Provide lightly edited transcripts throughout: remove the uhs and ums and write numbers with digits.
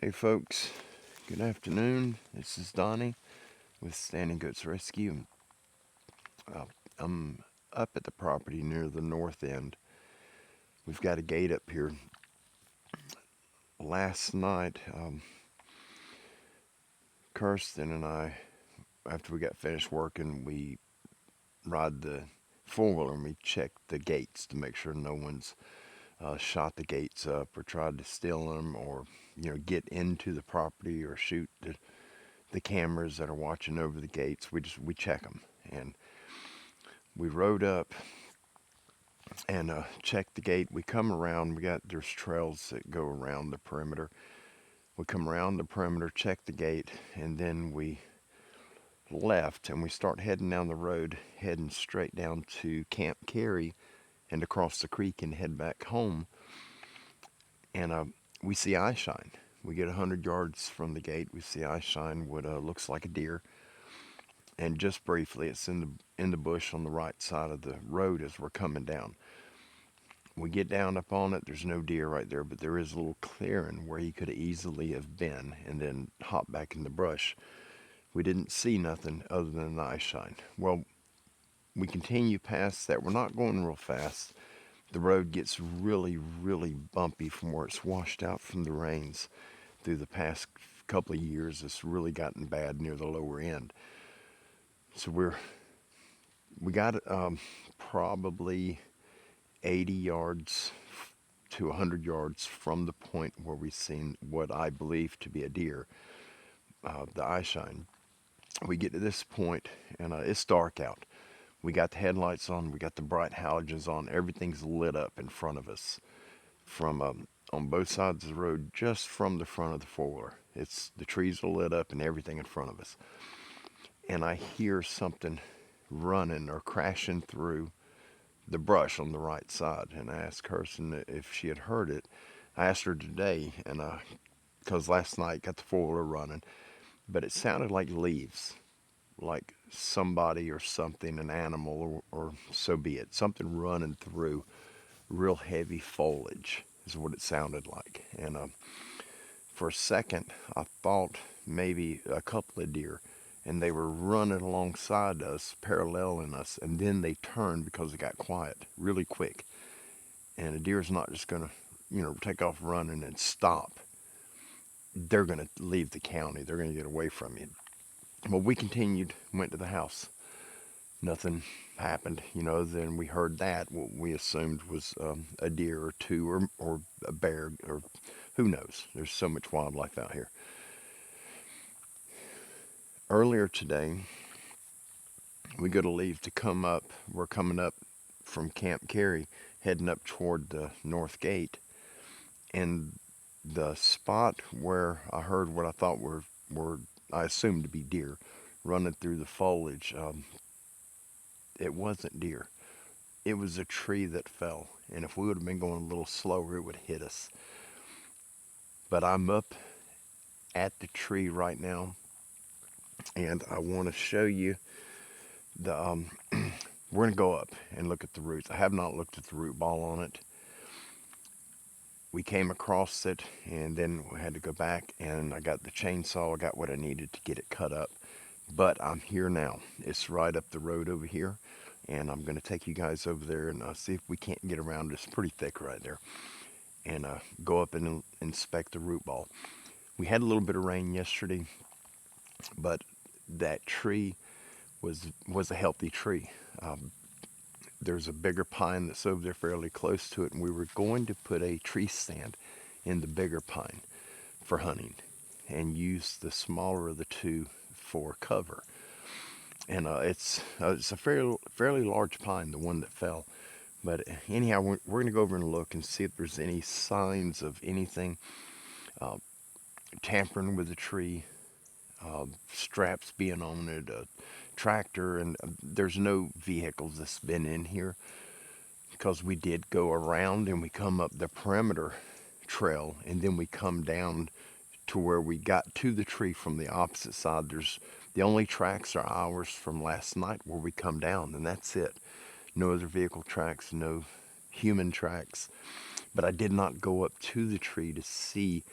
Hey folks, good afternoon. This is Donnie with Standing Goats Rescue. Uh, I'm up at the property near the north end. We've got a gate up here. Last night, Kirsten and I, after we got finished working, we ride the four-wheeler and we checked the gates to make sure no one's shot the gates up or tried to steal them or get into the property or shoot the cameras that are watching over the gates. We check them, and we rode up and checked the gate. We come around. There's trails that go around the perimeter. We come around the perimeter, check the gate, and then we left and we start heading down the road, heading straight down to Camp Carey and across the creek and head back home. And we see eye shine. We get 100 yards from the gate. We see eye shine, what looks like a deer. And just briefly, it's in the bush on the right side of the road as we're coming down. We get down up on it. There's no deer right there, but there is a little clearing where he could easily have been and then hop back in the brush. We didn't see nothing other than the eye shine. Well, we continue past that. We're not going real fast. The road gets really, really bumpy from where it's washed out from the rains through the past couple of years. It's really gotten bad near the lower end. So we got probably 80 yards to 100 yards from the point where we seen what I believe to be a deer, the eye shine. We get to this point and it's dark out. We got the headlights on, we got the bright halogens on, everything's lit up in front of us from on both sides of the road, just from the front of the four-wheeler. It's the trees are lit up and everything in front of us. And I hear something running or crashing through the brush on the right side, and I asked Kirsten if she had heard it. I asked her today, and because last night got the four-wheeler running, but it sounded like leaves, like somebody or something, an animal, or so be it, something running through real heavy foliage is what it sounded like. And for a second, I thought maybe a couple of deer, and they were running alongside us, paralleling us, and then they turned because it got quiet really quick. And a deer's not just going to, take off running and stop. They're going to leave the county. They're going to get away from you. Well, we continued, went to the house. Nothing happened, then we heard that. What we assumed was a deer or two or a bear or who knows. There's so much wildlife out here. Earlier today, we go to leave to come up. We're coming up from Camp Carey, heading up toward the north gate. And the spot where I heard what I thought were I assumed to be deer running through the foliage, it wasn't deer. It was a tree that fell. And if we would have been going a little slower, it would hit us. But I'm up at the tree right now, and I want to show you the we're going to go up and look at the roots. I have not looked at the root ball on it. We came across it, and then we had to go back, and I got the chainsaw. I got what I needed to get it cut up. But I'm here now. It's right up the road over here, and I'm going to take you guys over there and see if we can't get around. It's pretty thick right there. And go up and inspect the root ball. We had a little bit of rain yesterday, but that tree was a healthy tree. There's a bigger pine that's over there fairly close to it, and we were going to put a tree stand in the bigger pine for hunting and use the smaller of the two for cover. And it's a fairly large pine, the one that fell. But anyhow, we're going to go over and look and see if there's any signs of anything tampering with the tree, straps being on it, a tractor, and there's no vehicles that's been in here because we did go around and we come up the perimeter trail and then we come down to where we got to the tree from the opposite side. There's the only tracks are ours from last night where we come down, and that's it. No other vehicle tracks, no human tracks. But I did not go up to the tree to see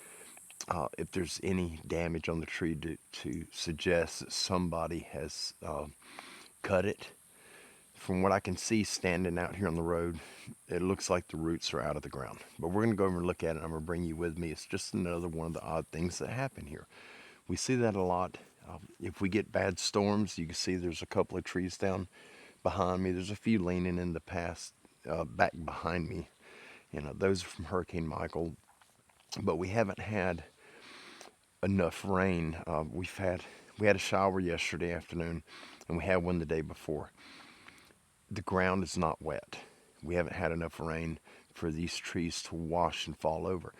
if there's any damage on the tree to suggest that somebody has cut it. From what I can see standing out here on the road, it looks like the roots are out of the ground. But we're going to go over and look at it. I'm going to bring you with me. It's just another one of the odd things that happen here. We see that a lot. If we get bad storms, you can see there's a couple of trees down behind me. There's a few leaning in the past, back behind me. Those are from Hurricane Michael. But we haven't had enough rain. We had a shower yesterday afternoon, and we had one the day before. The ground is not wet. We haven't had enough rain for these trees to wash and fall over.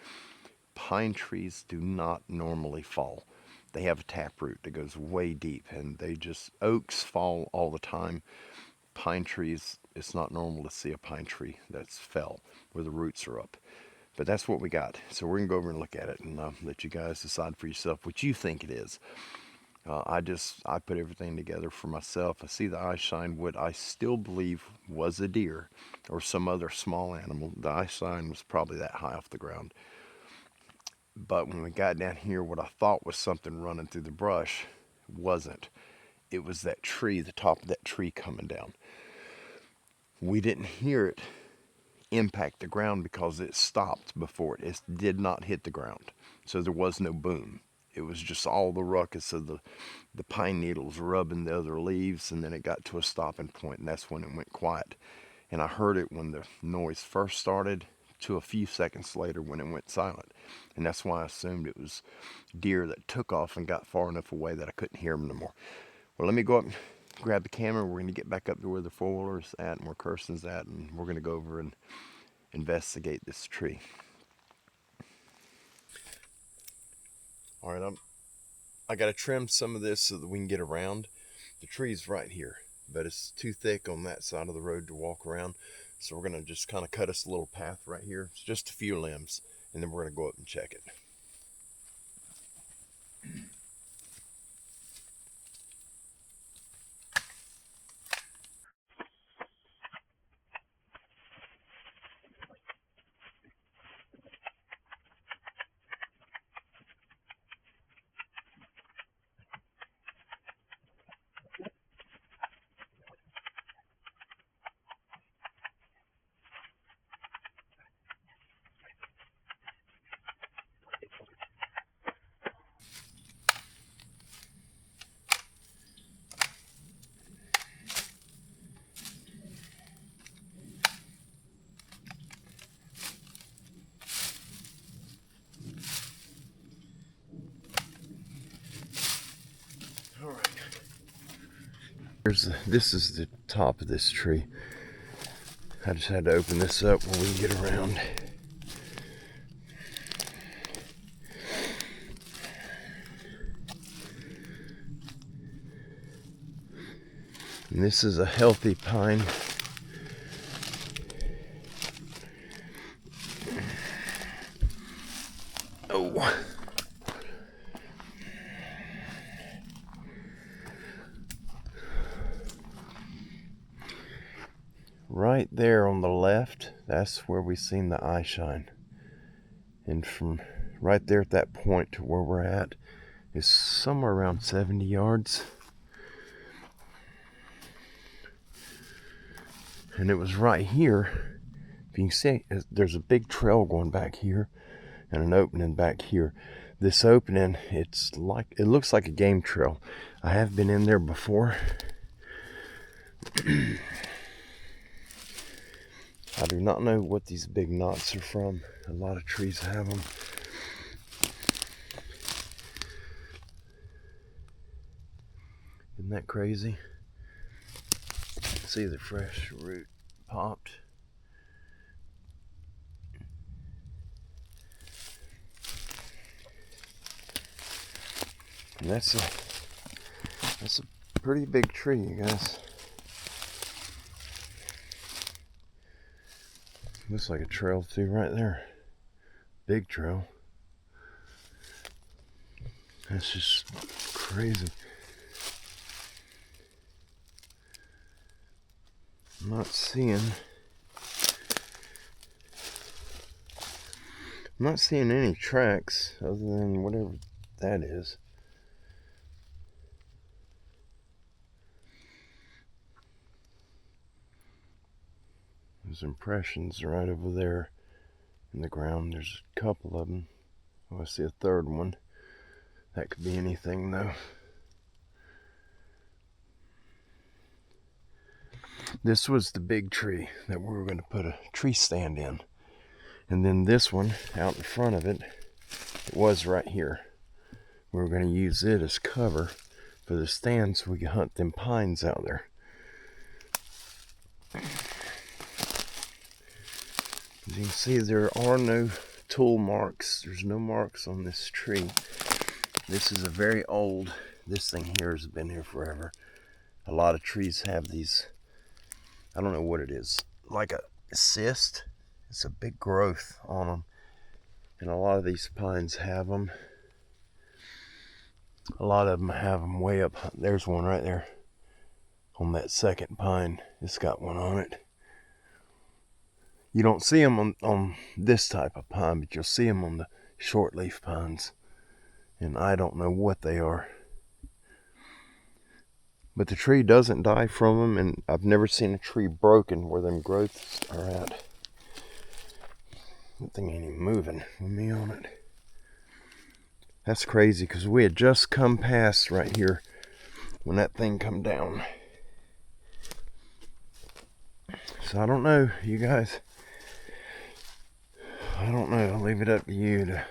Pine trees do not normally fall. They have a taproot that goes way deep, and oaks fall all the time. Pine trees, it's not normal to see a pine tree that's fell where the roots are up. But that's what we got. So we're going to go over and look at it and let you guys decide for yourself what you think it is. I put everything together for myself. I see the eye shine, what I still believe was a deer or some other small animal. The eye shine was probably that high off the ground. But when we got down here, what I thought was something running through the brush wasn't. It was that tree, the top of that tree coming down. We didn't hear it impact the ground because it stopped before it. It did not hit the ground. So there was no boom. It was just all the ruckus of the pine needles rubbing the other leaves, and then it got to a stopping point, and that's when it went quiet. And I heard it when the noise first started to a few seconds later when it went silent. And that's why I assumed it was deer that took off and got far enough away that I couldn't hear them no more. Well, let me go up and grab the camera. We're going to get back up to where the four-wheeler's at and where Kirsten's at, and we're going to go over and investigate this tree. All right, I got to trim some of this so that we can get around. The tree's right here, but it's too thick on that side of the road to walk around. So we're going to just kind of cut us a little path right here. It's just a few limbs, and then we're going to go up and check it. All right. This is the top of this tree. I just had to open this up where we can get around. And this is a healthy pine. Oh. Right there on the left, that's where we seen the eye shine. And from right there at that point to where we're at is somewhere around 70 yards. And it was right here. If you can see, there's a big trail going back here and an opening back here. This opening, it looks like a game trail. I have been in there before. I do not know what these big knots are from. A lot of trees have them. Isn't that crazy? See the fresh root popped. And that's a pretty big tree, you guys. Looks like a trail through right there. Big trail. That's just crazy. I'm I'm not seeing any tracks other than whatever that is. Those impressions right over there in the ground. There's a couple of them. Oh, I see a third one. That could be anything though. This was the big tree that we were going to put a tree stand in. And then this one out in front of it, it was right here. We were going to use it as cover for the stand so we could hunt them pines out there. As you can see, there are no tool marks. There's no marks on this tree. This is a very old, this thing here has been here forever. A lot of trees have these, I don't know what it is, like a cyst. It's a big growth on them. And a lot of these pines have them. A lot of them have them way up. There's one right there on that second pine. It's got one on it. You don't see them on this type of pine, but you'll see them on the short leaf pines. And I don't know what they are. But the tree doesn't die from them, and I've never seen a tree broken where them growths are at. That thing ain't even moving with me on it. That's crazy, because we had just come past right here when that thing come down. So I don't know, you guys. I don't know. I'll leave it up to you to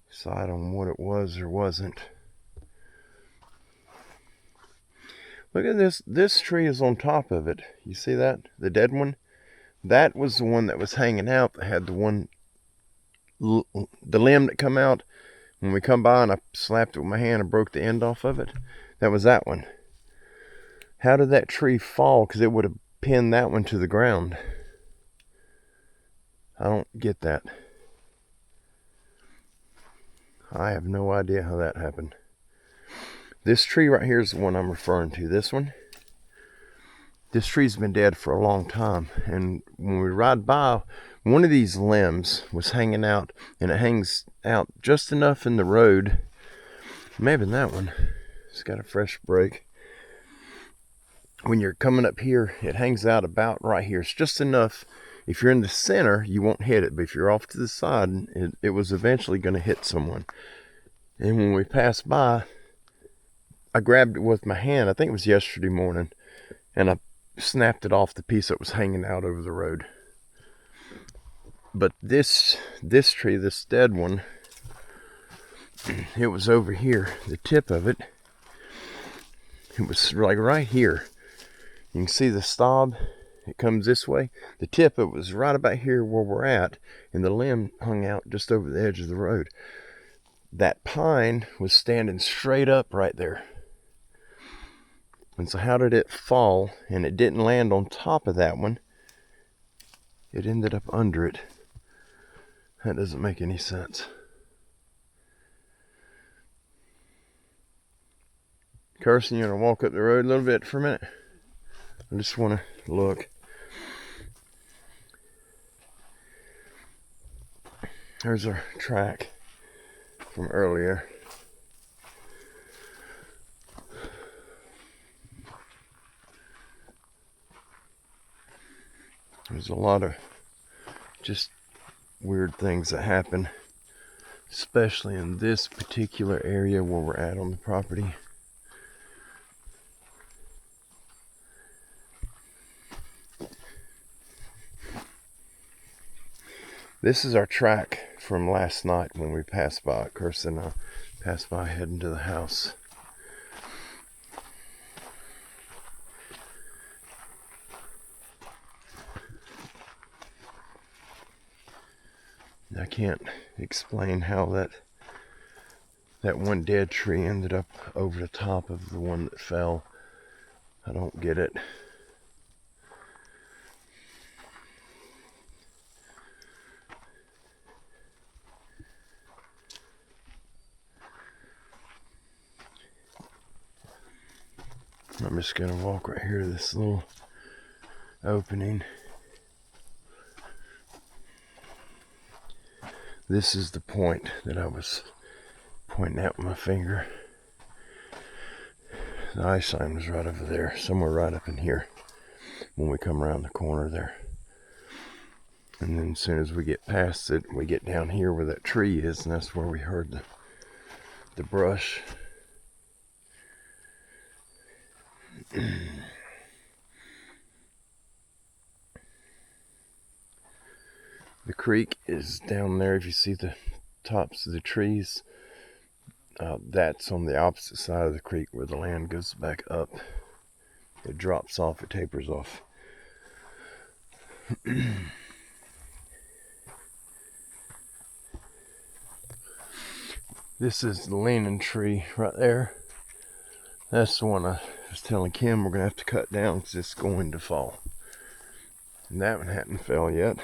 decide on what it was or wasn't. Look at this. This tree is on top of it. You see that? The dead one? That was the one that was hanging out that had the one, the limb that come out. When we come by and I slapped it with my hand and broke the end off of it. That was that one. How did that tree fall? Because it would have pinned that one to the ground. I don't get that. I have no idea how that happened. This tree right here is the one I'm referring to. This one. This tree's been dead for a long time. And when we ride by, one of these limbs was hanging out. And it hangs out just enough in the road. Maybe that one. It's got a fresh break. When you're coming up here, it hangs out about right here. It's just enough. If you're in the center, you won't hit it. But if you're off to the side, it was eventually going to hit someone. And when we passed by, I grabbed it with my hand. I think it was yesterday morning. And I snapped it off the piece that was hanging out over the road. But this tree, this dead one, it was over here. The tip of it, it was like right here. You can see the stub. It comes this way. The tip, it was right about here where we're at, and the limb hung out just over the edge of the road. That pine was standing straight up right there. And so how did it fall? And it didn't land on top of that one. It ended up under it. That doesn't make any sense. Kirsten, you want to walk up the road a little bit for a minute? I just want to look. There's our track from earlier. There's a lot of just weird things that happen, especially in this particular area where we're at on the property. This is our track from last night when we passed by. Kirsten and I passed by heading to the house. I can't explain how that one dead tree ended up over the top of the one that fell. I don't get it. I'm just gonna walk right here to this little opening. This is the point that I was pointing out with my finger. The eye sign was right over there, somewhere right up in here when we come around the corner there. And then as soon as we get past it, we get down here where that tree is, and that's where we heard the brush. The creek is down there. If you see the tops of the trees, that's on the opposite side of the creek where the land goes back up. It drops off, it tapers off. This is the leaning tree right there. That's the one I was telling Kim we're going to have to cut down because it's going to fall. And that one hadn't fell yet.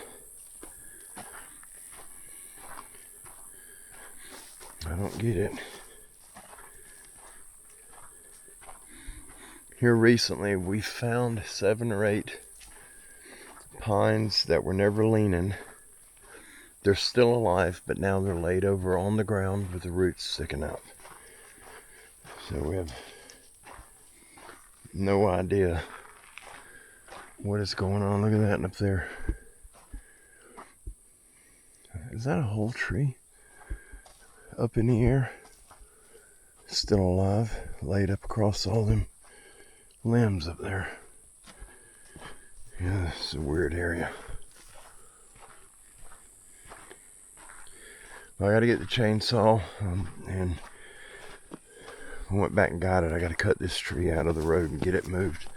I don't get it. Here recently we found 7 or 8 pines that were never leaning. They're still alive, but now they're laid over on the ground with the roots sticking out. So we have no idea what is going on. Look at that up there. Is that a whole tree? Up in the air, still alive, laid up across all them limbs up there. Yeah, this is a weird area. Well, I gotta get the chainsaw, and I went back and got it. I gotta cut this tree out of the road and get it moved,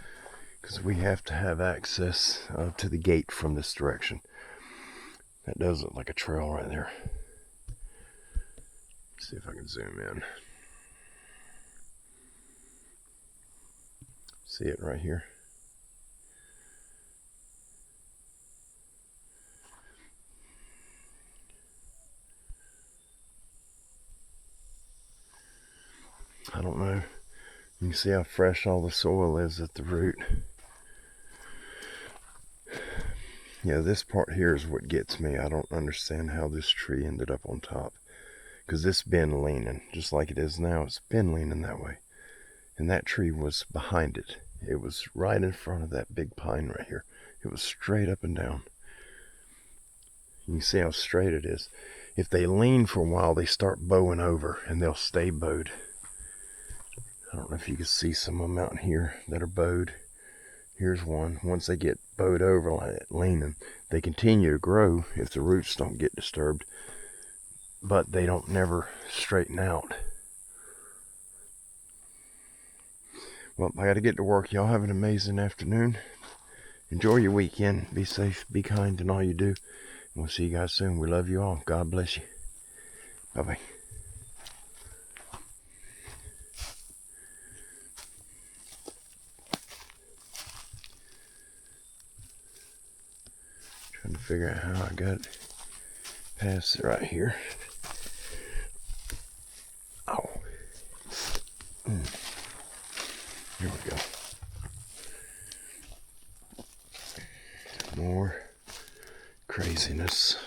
because we have to have access to the gate from this direction. That does look like a trail right there. See if I can zoom in. See it right here? I don't know. You can see how fresh all the soil is at the root. Yeah, this part here is what gets me. I don't understand how this tree ended up on top. Because it's been leaning, just like it is now. It's been leaning that way. And that tree was behind it. It was right in front of that big pine right here. It was straight up and down. You can see how straight it is. If they lean for a while, they start bowing over, and they'll stay bowed. I don't know if you can see some of them out here that are bowed. Here's one. Once they get bowed over like that, leaning, they continue to grow if the roots don't get disturbed. But they don't never straighten out. Well, I got to get to work. Y'all have an amazing afternoon. Enjoy your weekend. Be safe, be kind in all you do. And we'll see you guys soon. We love you all. God bless you. Bye-bye. Trying to figure out how I got it past it right here. Oh. Here we go. More craziness.